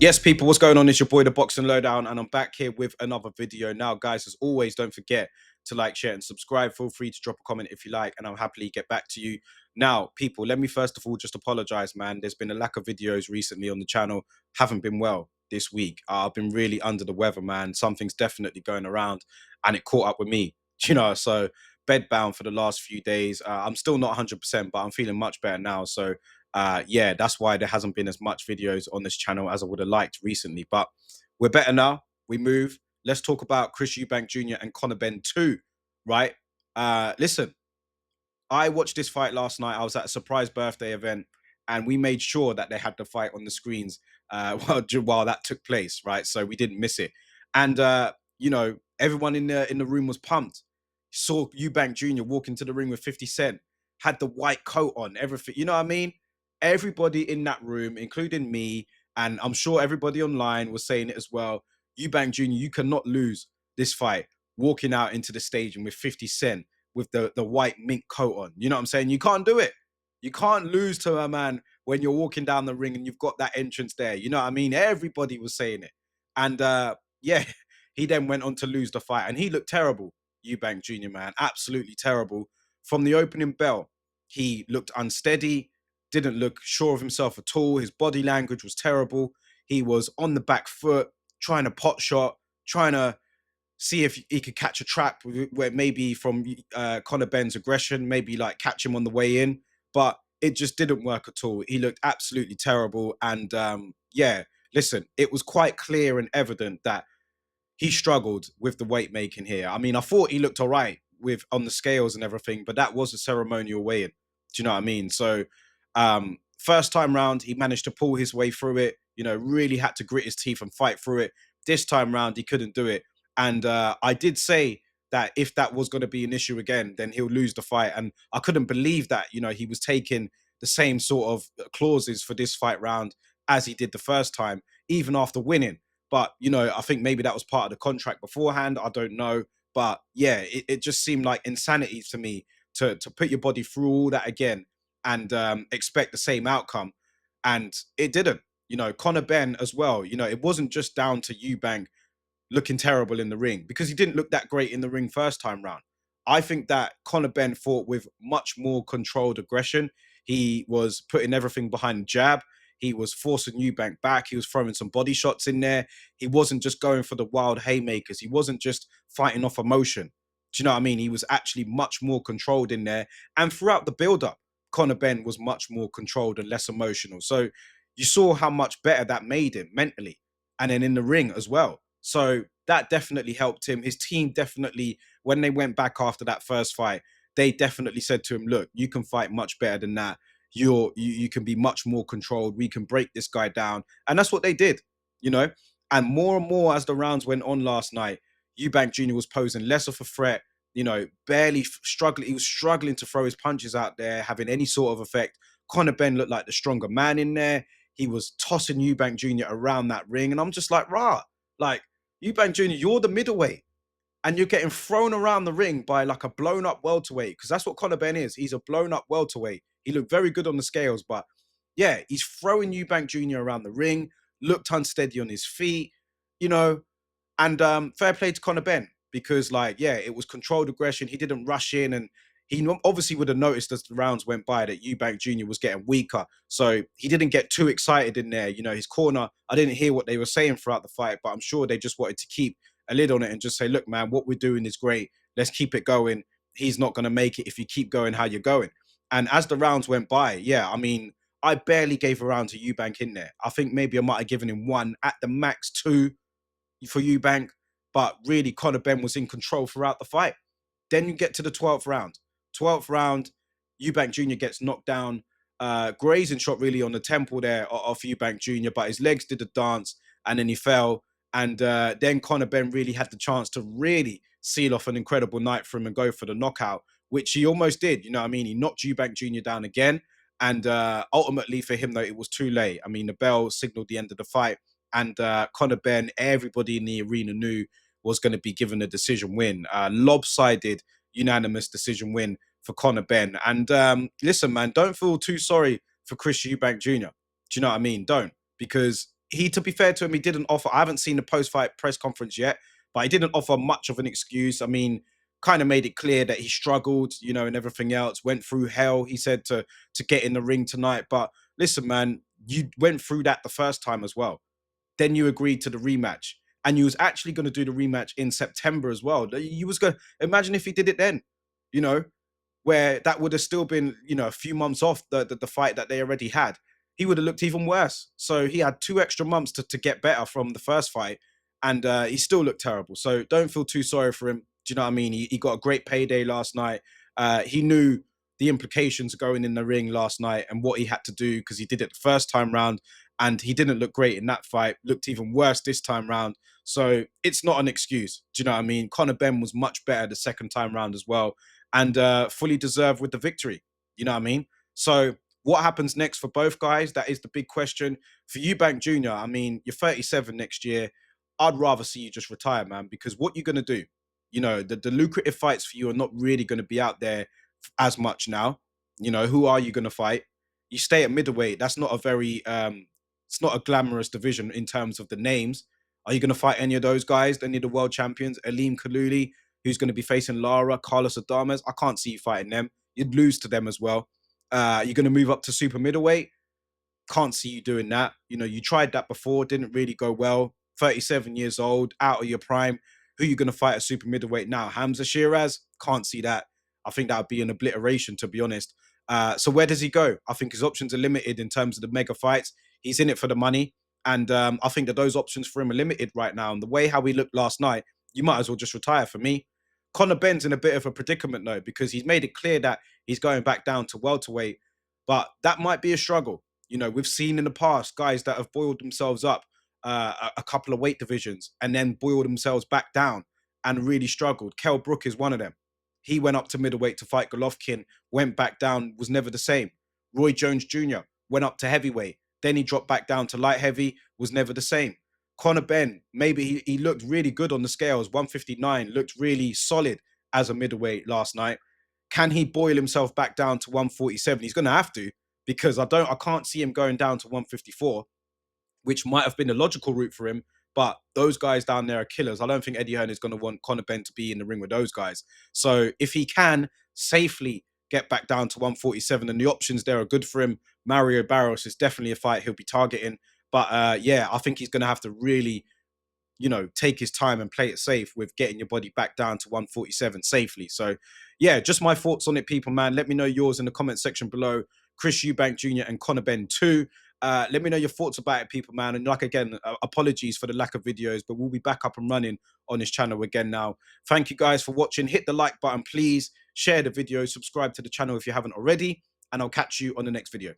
Yes, people, what's going on? It's your boy, the Boxing Lowdown, and I'm back here with another video. Now, guys, as always, don't forget to like, share, and subscribe. Feel free to drop a comment if you like, and I'll happily get back to you. Now, people, let me first of all just apologize, man. There's been a lack of videos recently on the channel. Haven't been well this week. I've been really under the weather, man. Something's definitely going around, and it caught up with me, so bedbound for the last few days. I'm still not 100%, but I'm feeling much better now. So, yeah, that's why there hasn't been as much videos on this channel as I would have liked recently. But we're better now. We move. Let's talk about Chris Eubank Jr. and Conor Benn 2, right? Listen, I watched this fight last night. I was at a surprise birthday event, and we made sure that they had the fight on the screens while that took place, right? So we didn't miss it. And everyone in the room was pumped. Saw Eubank Jr. walk into the ring with 50 Cent, had the white coat on, everything. You know what I mean? Everybody in that room, including me, and I'm sure everybody online was saying it as well. Eubank Jr., you cannot lose this fight walking out into the stadium with 50 Cent with the white mink coat on. You know what I'm saying? You can't do it. You can't lose to a man when you're walking down the ring and you've got that entrance there. You know what I mean? Everybody was saying it. And yeah, he then went on to lose the fight. And he looked terrible, Eubank Jr., man. Absolutely terrible. From the opening bell, he looked unsteady, didn't look sure of himself at all. His body language was terrible. He was on the back foot, trying to pot shot, trying to see if he could catch a trap where maybe from Conor Benn's aggression, maybe like catch him on the way in. But it just didn't work at all. He looked absolutely terrible. And yeah, listen, it was quite clear and evident that he struggled with the weight making here. I mean, I thought he looked all right with on the scales and everything, but that was a ceremonial weigh-in. Do you know what I mean? So first time round, he managed to pull his way through it, really had to grit his teeth and fight through it. This time round, he couldn't do it. And I did say that if that was going to be an issue again, then he'll lose the fight. And I couldn't believe that, he was taking the same sort of clauses for this fight round as he did the first time, even after winning. But, I think maybe that was part of the contract beforehand. I don't know. But yeah, it just seemed like insanity to me to put your body through all that again and expect the same outcome. And it didn't. Conor Benn as well, it wasn't just down to Eubank looking terrible in the ring because he didn't look that great in the ring first time round. I think that Conor Benn fought with much more controlled aggression. He was putting everything behind the jab. He was forcing Eubank back. He was throwing some body shots in there. He wasn't just going for the wild haymakers. He wasn't just fighting off emotion. Do you know what I mean? He was actually much more controlled in there. And throughout the build-up, Conor Benn was much more controlled and less emotional. So you saw how much better that made him mentally and then in the ring as well. So that definitely helped him. His team definitely, when they went back after that first fight, they definitely said to him, look, you can fight much better than that. You can be much more controlled. We can break this guy down. And that's what they did, you know. And more as the rounds went on last night, Eubank Jr. was posing less of a threat, barely struggling. He was struggling to throw his punches out there, having any sort of effect. Conor Benn looked like the stronger man in there. He was tossing Eubank Jr. around that ring. And I'm just like, rah, like, Eubank Jr., you're the middleweight. And you're getting thrown around the ring by like a blown up welterweight, because that's what Conor Benn is. He's a blown up welterweight. He looked very good on the scales, but yeah, he's throwing Eubank Jr. around the ring, looked unsteady on his feet, you know, and fair play to Conor Benn because, like, yeah, it was controlled aggression. He didn't rush in, and he obviously would have noticed as the rounds went by that Eubank Jr. was getting weaker. So he didn't get too excited in there. His corner, I didn't hear what they were saying throughout the fight, but I'm sure they just wanted to keep a lid on it and just say, look, man, what we're doing is great. Let's keep it going. He's not going to make it if you keep going how you're going. And as the rounds went by, yeah, I mean, I barely gave a round to Eubank in there. I think maybe I might have given him one, at the max two for Eubank, but really Conor Benn was in control throughout the fight. Then you get to the 12th round. 12th round, Eubank Jr. gets knocked down, grazing shot really on the temple there of Eubank Jr., but his legs did a dance and then he fell. And then Conor Benn really had the chance to really seal off an incredible night for him and go for the knockout, which he almost did. You know what I mean? He knocked Eubank Jr. down again. And ultimately for him, though, it was too late. I mean, the bell signaled the end of the fight. And Conor Benn, everybody in the arena knew was going to be given a decision win. Lopsided, unanimous decision win for Conor Benn. And listen, man, don't feel too sorry for Chris Eubank Jr. Do you know what I mean? Don't. Because he, to be fair to him, he didn't offer. I haven't seen the post-fight press conference yet, but he didn't offer much of an excuse. I mean, kind of made it clear that he struggled, you know, and everything else. Went through hell, he said, to get in the ring tonight. But listen, man, you went through that the first time as well. Then you agreed to the rematch, and you was actually going to do the rematch in September as well. You was going to imagine if he did it then, you know, where that would have still been, you know, a few months off the fight that they already had. He would have looked even worse. So he had 2 extra months to get better from the first fight, and he still looked terrible. So don't feel too sorry for him. Do you know what I mean? He got a great payday last night. He knew the implications of going in the ring last night and what he had to do, because he did it the first time round, and he didn't look great in that fight. Looked even worse this time round. So it's not an excuse. Do you know what I mean? Conor Benn was much better the second time round as well, and fully deserved with the victory. You know what I mean? So what happens next for both guys? That is the big question. For Eubank Jr., I mean, you're 37 next year. I'd rather see you just retire, man, because what you're going to do, you know, the lucrative fights for you are not really going to be out there as much now. You know, who are you going to fight? You stay at middleweight. That's not a very, it's not a glamorous division in terms of the names. Are you going to fight any of those guys? Any of the world champions? Aleem Kaluli, who's going to be facing Lara, Carlos Adames. I can't see you fighting them. You'd lose to them as well. You're going to move up to super middleweight. Can't see you doing that. You know, you tried that before, didn't really go well. 37 years old, out of your prime. Who are you going to fight at super middleweight now? Hamza Shiraz? Can't see that. I think that would be an obliteration, to be honest. So where does he go? I think his options are limited in terms of the mega fights. He's in it for the money. And I think that those options for him are limited right now. And the way how he looked last night, you might as well just retire for me. Conor Benn's in a bit of a predicament, though, because he's made it clear that he's going back down to welterweight. But that might be a struggle. You know, we've seen in the past guys that have boiled themselves up a couple of weight divisions and then boiled themselves back down and really struggled. Kell Brook is one of them. He went up to middleweight to fight Golovkin, went back down, was never the same. Roy Jones Jr. went up to heavyweight, then he dropped back down to light heavy, was never the same. Conor Benn, maybe he looked really good on the scales, 159, looked really solid as a middleweight last night. Can he boil himself back down to 147? He's going to have to, because I can't see him going down to 154, which might have been the logical route for him. But those guys down there are killers. I don't think Eddie Hearn is going to want Conor Benn to be in the ring with those guys. So if he can safely get back down to 147, and the options there are good for him, Mario Barros is definitely a fight he'll be targeting. But yeah, I think he's going to have to really, you know, take his time and play it safe with getting your body back down to 147 safely. So yeah, just my thoughts on it, people, man. Let me know yours in the comment section below. Chris Eubank Jr. and Conor Benn too. Let me know your thoughts about it, people, man. And like, again, apologies for the lack of videos, but we'll be back up and running on this channel again now. Thank you guys for watching. Hit the like button, please. Share the video, subscribe to the channel if you haven't already, and I'll catch you on the next video.